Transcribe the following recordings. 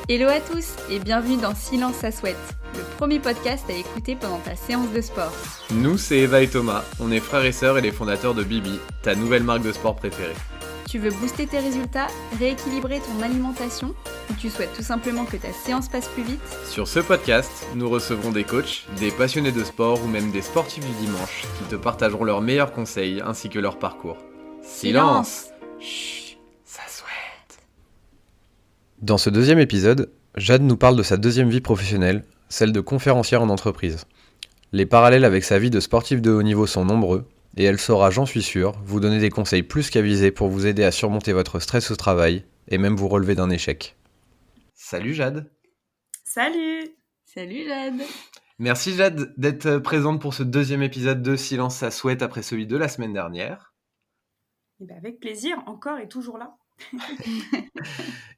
Hello à tous et bienvenue dans Silence ça souhaite, le premier podcast à écouter pendant ta séance de sport. Nous, c'est Eva et Thomas, on est frères et sœurs et les fondateurs de Bibi, ta nouvelle marque de sport préférée. Tu veux booster tes résultats, rééquilibrer ton alimentation ou tu souhaites tout simplement que ta séance passe plus vite? Sur ce podcast, nous recevrons des coachs, des passionnés de sport ou même des sportifs du dimanche qui te partageront leurs meilleurs conseils ainsi que leur parcours. Silence! Chut, ça souhaite. Dans ce deuxième épisode, Jade nous parle de sa deuxième vie professionnelle, celle de conférencière en entreprise. Les parallèles avec sa vie de sportif de haut niveau sont nombreux, et elle saura, j'en suis sûr, vous donner des conseils plus qu'avisés pour vous aider à surmonter votre stress au travail, et même vous relever d'un échec. Salut Jade! Salut! Salut Jade! Merci Jade d'être présente pour ce deuxième épisode de Silence ça souhaite après celui de la semaine dernière. Et ben avec plaisir, encore et toujours là.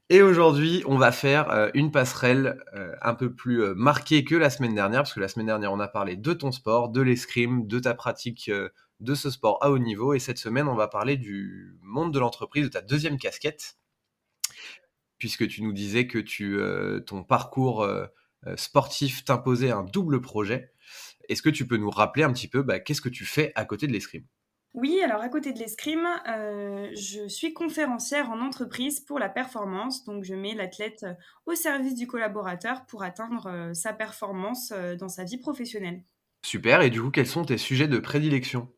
Et aujourd'hui, on va faire une passerelle un peu plus marquée que la semaine dernière, parce que la semaine dernière, on a parlé de ton sport, de l'escrime, de ta pratique de ce sport à haut niveau. Et cette semaine, on va parler du monde de l'entreprise, de ta deuxième casquette, puisque tu nous disais que ton parcours sportif t'imposait un double projet. Est-ce que tu peux nous rappeler un petit peu qu'est-ce que tu fais à côté de l'escrime ? Oui, alors à côté de l'escrime, je suis conférencière en entreprise pour la performance. Donc je mets l'athlète au service du collaborateur pour atteindre sa performance dans sa vie professionnelle. Super, et du coup, quels sont tes sujets de prédilection ?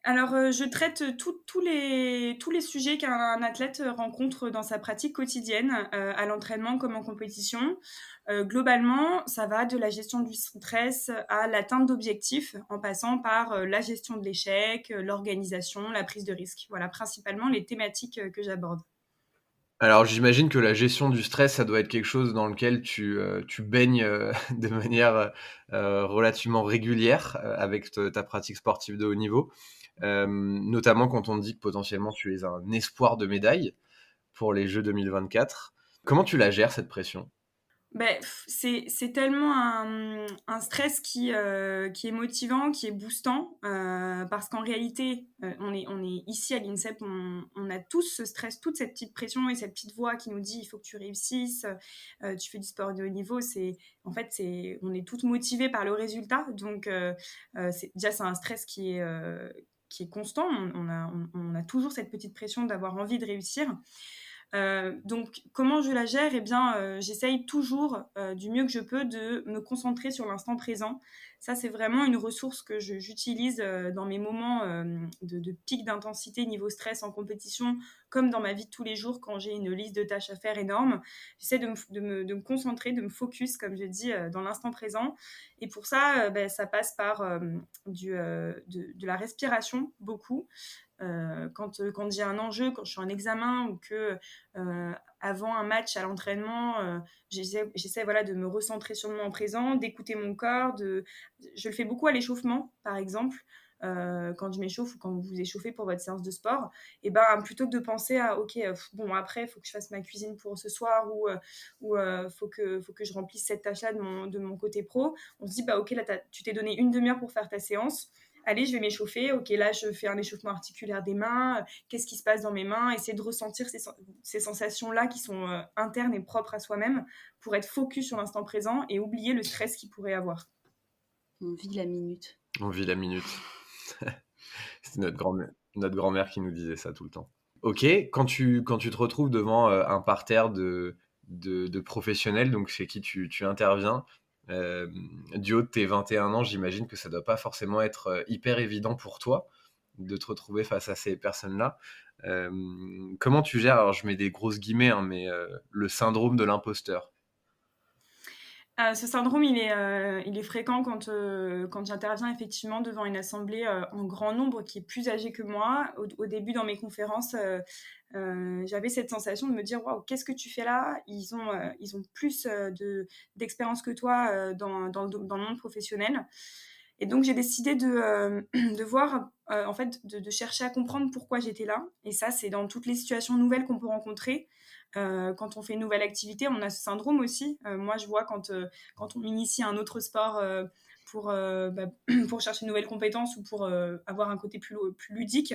Alors, je traite tous les sujets qu'un athlète rencontre dans sa pratique quotidienne, à l'entraînement comme en compétition. Globalement, ça va de la gestion du stress à l'atteinte d'objectifs, en passant par la gestion de l'échec, l'organisation, la prise de risque. Voilà, principalement les thématiques que j'aborde. Alors j'imagine que la gestion du stress, ça doit être quelque chose dans lequel tu baignes de manière relativement régulière avec ta pratique sportive de haut niveau, notamment quand on dit que potentiellement tu es un espoir de médaille pour les Jeux 2024. Comment tu la gères cette pression ? C'est tellement un stress qui est motivant, qui est boostant, parce qu'en réalité, on est ici à l'INSEP, on a tous ce stress, toute cette petite pression et cette petite voix qui nous dit il faut que tu réussisses, tu fais du sport de haut niveau. On est toutes motivées par le résultat, donc c'est un stress qui est constant. On a toujours cette petite pression d'avoir envie de réussir. Donc, comment je la gère ? Eh bien, j'essaye toujours, du mieux que je peux, de me concentrer sur l'instant présent. Ça, c'est vraiment une ressource que j'utilise dans mes moments de pic d'intensité niveau stress en compétition, comme dans ma vie de tous les jours quand j'ai une liste de tâches à faire énorme. J'essaie de me concentrer, de me focus, comme je dis, dans l'instant présent. Et pour ça, ça passe par de la respiration, beaucoup. Quand j'ai un enjeu, quand je suis en examen ou que avant un match à l'entraînement, j'essaie voilà, de me recentrer sur le moment présent, d'écouter mon corps. Je le fais beaucoup à l'échauffement, par exemple. Quand je m'échauffe ou quand vous vous échauffez pour votre séance de sport, et plutôt que de penser à ok, après il faut que je fasse ma cuisine pour ce soir ou faut que je remplisse cette tâche-là de mon côté pro, on se dit ok, là tu t'es donné une demi-heure pour faire ta séance. Allez, je vais m'échauffer. Ok, là, je fais un échauffement articulaire des mains. Qu'est-ce qui se passe dans mes mains ? Essayer de ressentir ces sensations-là qui sont internes et propres à soi-même pour être focus sur l'instant présent et oublier le stress qu'il pourrait avoir. On vit la minute. On vit la minute. C'est notre grand-mère qui nous disait ça tout le temps. Ok, quand tu te retrouves devant un parterre de professionnels, donc chez qui tu interviens, du haut de tes 21 ans, j'imagine que ça doit pas forcément être hyper évident pour toi de te retrouver face à ces personnes-là. Comment tu gères, alors je mets des grosses guillemets, mais le syndrome de l'imposteur ? Ce syndrome, il est fréquent quand j'interviens effectivement devant une assemblée en grand nombre qui est plus âgée que moi. Au début, dans mes conférences, j'avais cette sensation de me dire waouh, qu'est-ce que tu fais là ? Ils ont plus d'expérience que toi dans le monde professionnel. Et donc, j'ai décidé de voir, en fait, de chercher à comprendre pourquoi j'étais là. Et ça, c'est dans toutes les situations nouvelles qu'on peut rencontrer. Quand on fait une nouvelle activité, on a ce syndrome aussi. Moi, je vois quand on m'initie à un autre sport pour chercher de nouvelles compétences ou pour avoir un côté plus ludique.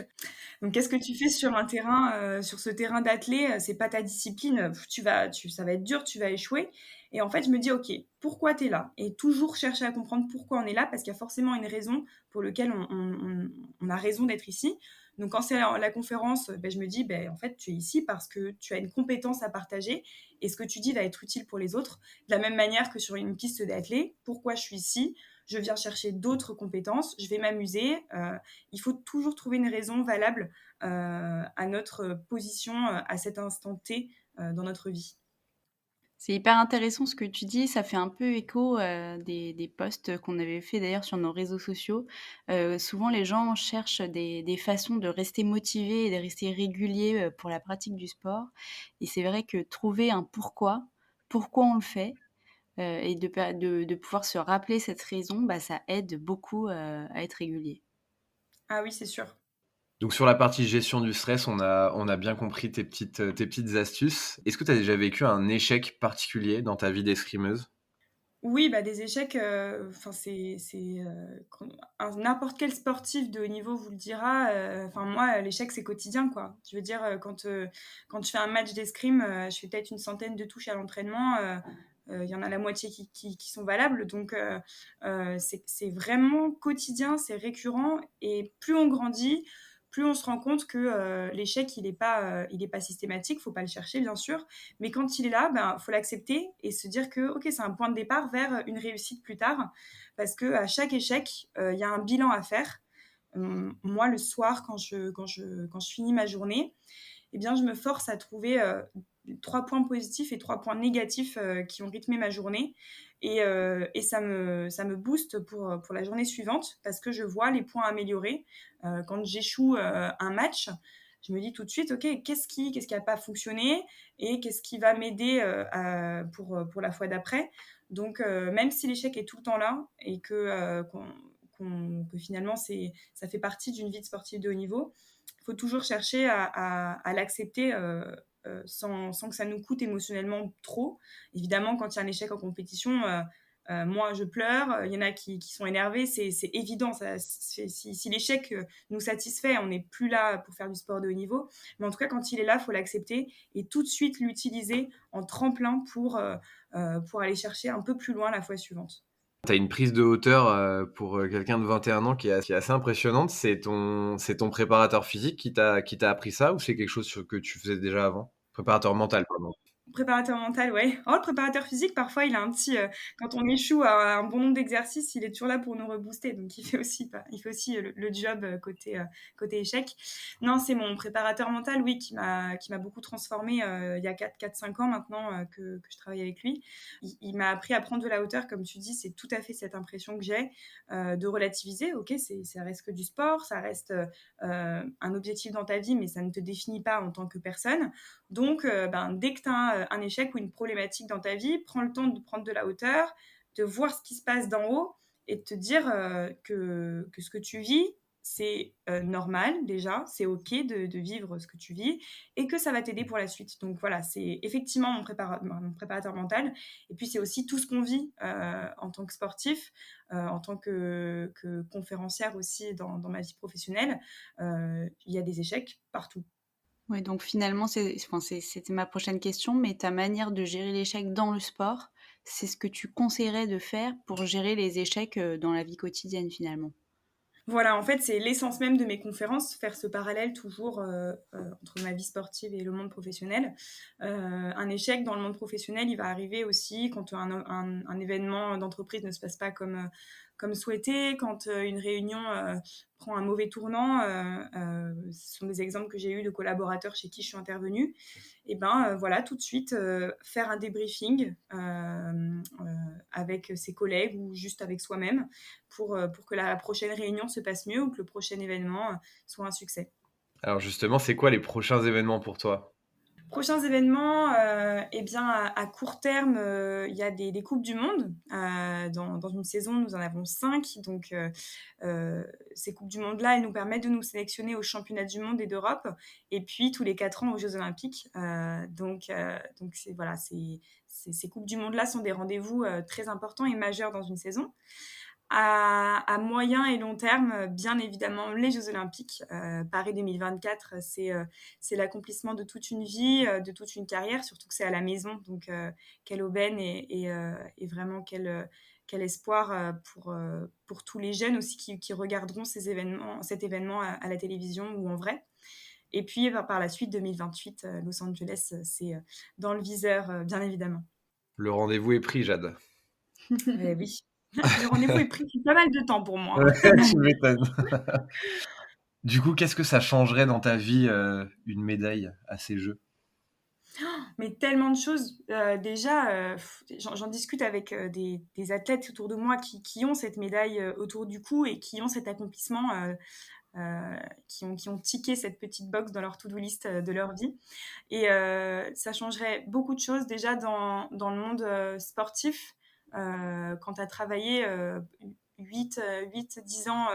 Donc, qu'est-ce que tu fais sur un terrain, sur ce terrain d'athlé? C'est pas ta discipline, ça va être dur, tu vas échouer. Et en fait, je me dis, ok, pourquoi tu es là? Et toujours chercher à comprendre pourquoi on est là, parce qu'il y a forcément une raison pour laquelle on a raison d'être ici. Donc, quand c'est la conférence, je me dis, en fait, tu es ici parce que tu as une compétence à partager et ce que tu dis va être utile pour les autres. De la même manière que sur une piste d'athlé, pourquoi je suis ici? Je viens chercher d'autres compétences, je vais m'amuser. Il faut toujours trouver une raison valable à notre position à cet instant T dans notre vie. C'est hyper intéressant ce que tu dis, ça fait un peu écho des posts qu'on avait fait d'ailleurs sur nos réseaux sociaux. Souvent les gens cherchent des façons de rester motivés et de rester réguliers pour la pratique du sport. Et c'est vrai que trouver un pourquoi on le fait, et de pouvoir se rappeler cette raison, ça aide beaucoup à être régulier. Ah oui, c'est sûr. Donc sur la partie gestion du stress, on a bien compris tes petites astuces. Est-ce que tu as déjà vécu un échec particulier dans ta vie d'escrimeuse? Oui, des échecs, n'importe quel sportif de haut niveau vous le dira. Moi, l'échec, c'est quotidien, quoi. Je veux dire, quand je fais un match d'escrime, je fais peut-être une centaine de touches à l'entraînement. Il y en a la moitié qui sont valables. Donc, c'est vraiment quotidien, c'est récurrent. Et plus on grandit, plus on se rend compte que l'échec, il est pas systématique. Faut pas le chercher, bien sûr. Mais quand il est là, faut l'accepter et se dire que ok, c'est un point de départ vers une réussite plus tard, parce que à chaque échec, il y a un bilan à faire. Moi, le soir, quand je finis ma journée, eh bien, je me force à trouver 3 points positifs et 3 points négatifs qui ont rythmé ma journée. Et ça me booste pour la journée suivante parce que je vois les points améliorés. Quand j'échoue un match, je me dis tout de suite, ok, qu'est-ce qui n'a pas fonctionné et qu'est-ce qui va m'aider pour la fois d'après. Donc, même si l'échec est tout le temps là et que finalement, ça fait partie d'une vie de sportif de haut niveau, il faut toujours chercher à l'accepter sans que ça nous coûte émotionnellement trop. Évidemment, quand il y a un échec en compétition, moi, je pleure. Il y en a qui sont énervés. C'est évident. Si l'échec nous satisfait, on n'est plus là pour faire du sport de haut niveau. Mais en tout cas, quand il est là, il faut l'accepter et tout de suite l'utiliser en tremplin pour aller chercher un peu plus loin la fois suivante. Tu as une prise de hauteur pour quelqu'un de 21 ans qui est assez impressionnante. C'est ton préparateur physique qui t'a appris ça ou c'est quelque chose que tu faisais déjà avant? Préparateur mental, pardon. Préparateur mental, ouais. Oh, le préparateur physique, parfois, il a un petit... quand on échoue à un bon nombre d'exercices, il est toujours là pour nous rebooster. Donc, il fait aussi le job côté échec. Non, c'est mon préparateur mental, oui, qui m'a beaucoup transformée il y a 4-5 ans maintenant que je travaille avec lui. Il m'a appris à prendre de la hauteur, comme tu dis, c'est tout à fait cette impression que j'ai de relativiser. Ok, ça reste que du sport, ça reste un objectif dans ta vie, mais ça ne te définit pas en tant que personne. Donc, dès que tu as un échec ou une problématique dans ta vie, prends le temps de prendre de la hauteur, de voir ce qui se passe d'en haut et de te dire que ce que tu vis, c'est normal déjà, c'est ok de vivre ce que tu vis et que ça va t'aider pour la suite. Donc voilà, c'est effectivement mon préparateur mental. Et puis c'est aussi tout ce qu'on vit en tant que sportif, en tant que conférencière aussi dans ma vie professionnelle. Il y a des échecs partout. Oui, donc finalement, c'était ma prochaine question, mais ta manière de gérer l'échec dans le sport, c'est ce que tu conseillerais de faire pour gérer les échecs dans la vie quotidienne finalement. Voilà, en fait, c'est l'essence même de mes conférences, faire ce parallèle toujours entre ma vie sportive et le monde professionnel. Un échec dans le monde professionnel, il va arriver aussi quand un événement d'entreprise ne se passe pas comme souhaité, quand une réunion prend un mauvais tournant. Ce sont des exemples que j'ai eus de collaborateurs chez qui je suis intervenue. Et voilà, tout de suite, faire un débriefing avec ses collègues ou juste avec soi-même pour que la prochaine réunion se passe mieux ou que le prochain événement soit un succès. Alors justement, c'est quoi les prochains événements pour toi? Prochains événements, à court terme, il y a des Coupes du Monde. Dans une saison, nous en avons 5. Donc, ces Coupes du Monde-là, elles nous permettent de nous sélectionner aux Championnats du Monde et d'Europe. Et puis, tous les 4 ans, aux Jeux Olympiques. Ces Coupes du Monde-là sont des rendez-vous très importants et majeurs dans une saison. À moyen et long terme, bien évidemment, les Jeux Olympiques. Paris 2024, c'est l'accomplissement de toute une vie, de toute une carrière, surtout que c'est à la maison. Donc, quelle aubaine et vraiment quel espoir pour tous les jeunes aussi qui regarderont cet événement à la télévision ou en vrai. Et puis, par la suite, 2028, Los Angeles, c'est dans le viseur, bien évidemment. Le rendez-vous est pris, Jade. Oui. Le rendez-vous est pris depuis pas mal de temps pour moi. Tu m'étonnes. Du coup, qu'est-ce que ça changerait dans ta vie, une médaille à ces Jeux ? Mais tellement de choses. Déjà, j'en discute avec des athlètes autour de moi qui ont cette médaille autour du cou et qui ont cet accomplissement, qui ont tiqué cette petite box dans leur to-do list de leur vie. Et ça changerait beaucoup de choses déjà dans le monde sportif. Quand tu as travaillé 8-10 ans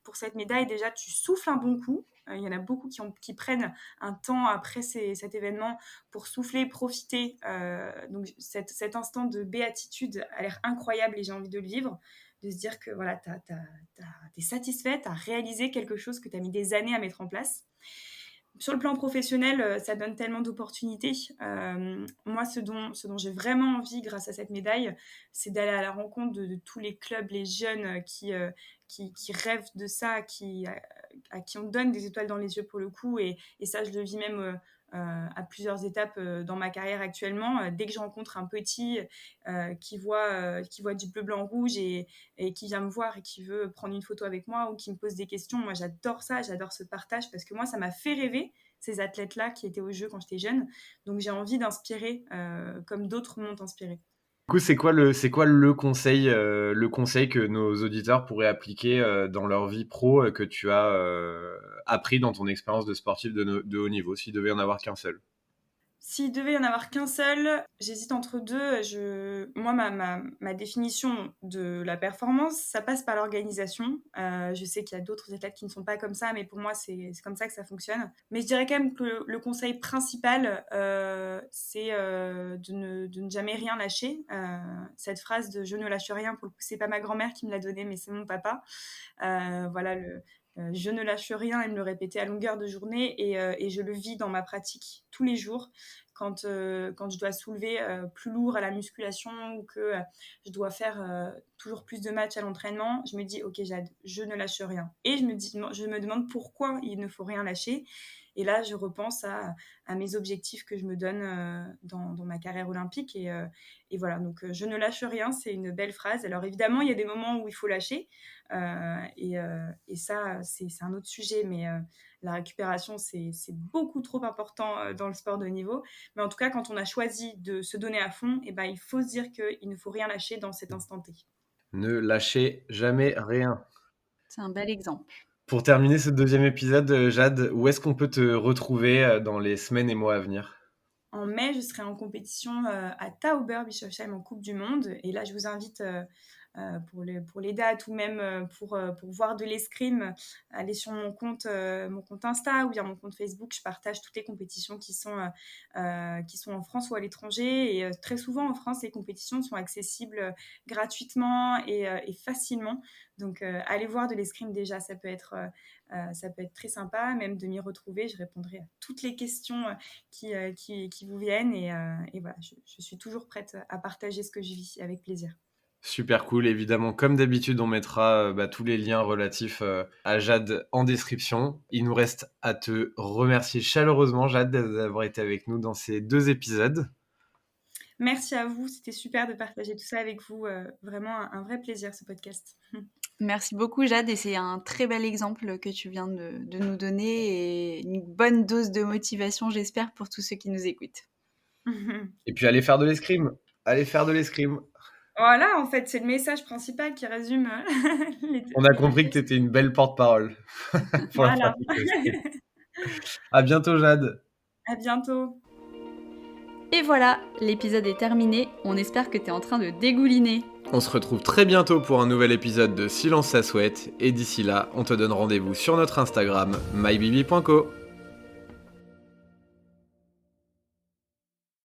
pour cette médaille, déjà tu souffles un bon coup. Il y en a beaucoup qui prennent un temps après cet événement pour souffler, profiter. Donc cet instant de béatitude a l'air incroyable et j'ai envie de le vivre. De se dire que voilà, t'es satisfaite, t'as réalisé quelque chose que t'as mis des années à mettre en place. Sur le plan professionnel, ça donne tellement d'opportunités. Moi, ce dont j'ai vraiment envie grâce à cette médaille, c'est d'aller à la rencontre de tous les clubs, les jeunes qui rêvent de ça, à qui on donne des étoiles dans les yeux pour le coup. Et ça, je le vis même à plusieurs étapes dans ma carrière actuellement. Dès que je rencontre un petit qui voit du bleu, blanc, rouge et qui vient me voir et qui veut prendre une photo avec moi ou qui me pose des questions, moi j'adore ça, j'adore ce partage parce que moi ça m'a fait rêver ces athlètes-là qui étaient aux Jeux quand j'étais jeune. Donc j'ai envie d'inspirer comme d'autres m'ont inspiré. Du coup, c'est quoi le conseil que nos auditeurs pourraient appliquer dans leur vie pro que tu as appris dans ton expérience de sportif de haut niveau, s'il devait y en avoir qu'un seul? S'il devait y en avoir qu'un seul, j'hésite entre deux. Moi, ma définition de la performance, ça passe par l'organisation. Je sais qu'il y a d'autres athlètes qui ne sont pas comme ça, mais pour moi, c'est comme ça que ça fonctionne. Mais je dirais quand même que le conseil principal, c'est de ne jamais rien lâcher. Cette phrase de « je ne lâche rien », pour le coup, c'est pas ma grand-mère qui me l'a donnée, mais c'est mon papa. Voilà, je ne lâche rien, elle me le répétait à longueur de journée et je le vis dans ma pratique tous les jours quand je dois soulever plus lourd à la musculation ou que je dois faire toujours plus de matchs à l'entraînement. Je me dis ok Jade, je ne lâche rien et je me demande pourquoi il ne faut rien lâcher. Et là, je repense à mes objectifs que je me donne dans ma carrière olympique. Et voilà, donc je ne lâche rien, c'est une belle phrase. Alors évidemment, il y a des moments où il faut lâcher. Et ça, c'est un autre sujet. Mais la récupération, c'est beaucoup trop important dans le sport de haut niveau. Mais en tout cas, quand on a choisi de se donner à fond, eh ben, il faut se dire qu'il ne faut rien lâcher dans cet instant T. Ne lâchez jamais rien. C'est un bel exemple. Pour terminer ce deuxième épisode, Jade, où est-ce qu'on peut te retrouver dans les semaines et mois à venir ? En mai, je serai en compétition à Tauber-Bischofsheim en Coupe du Monde. Et là, je vous invite pour les dates ou même pour voir de l'escrime, aller sur mon compte Insta ou bien mon compte Facebook. Je partage toutes les compétitions qui sont en France ou à l'étranger. Et très souvent, en France, les compétitions sont accessibles gratuitement et facilement. Donc, allez voir de l'escrime déjà, ça peut être très sympa, même de m'y retrouver. Je répondrai à toutes les questions qui vous viennent. Et voilà, je suis toujours prête à partager ce que je vis avec plaisir. Super cool, évidemment. Comme d'habitude, on mettra tous les liens relatifs à Jade en description. Il nous reste à te remercier chaleureusement, Jade, d'avoir été avec nous dans ces 2 épisodes. Merci à vous, c'était super de partager tout ça avec vous. Vraiment un vrai plaisir, ce podcast. Merci beaucoup, Jade, et c'est un très bel exemple que tu viens de nous donner et une bonne dose de motivation, j'espère, pour tous ceux qui nous écoutent. Et puis, allez faire de l'escrime. Allez faire de l'escrime. Voilà, en fait, c'est le message principal qui résume On a compris que tu étais une belle porte-parole pour la pratique de l'escrime. À bientôt, Jade. À bientôt. Et voilà, l'épisode est terminé. On espère que tu es en train de dégouliner. On se retrouve très bientôt pour un nouvel épisode de Silence ça souhaite. Et d'ici là, on te donne rendez-vous sur notre Instagram, mybibi.co.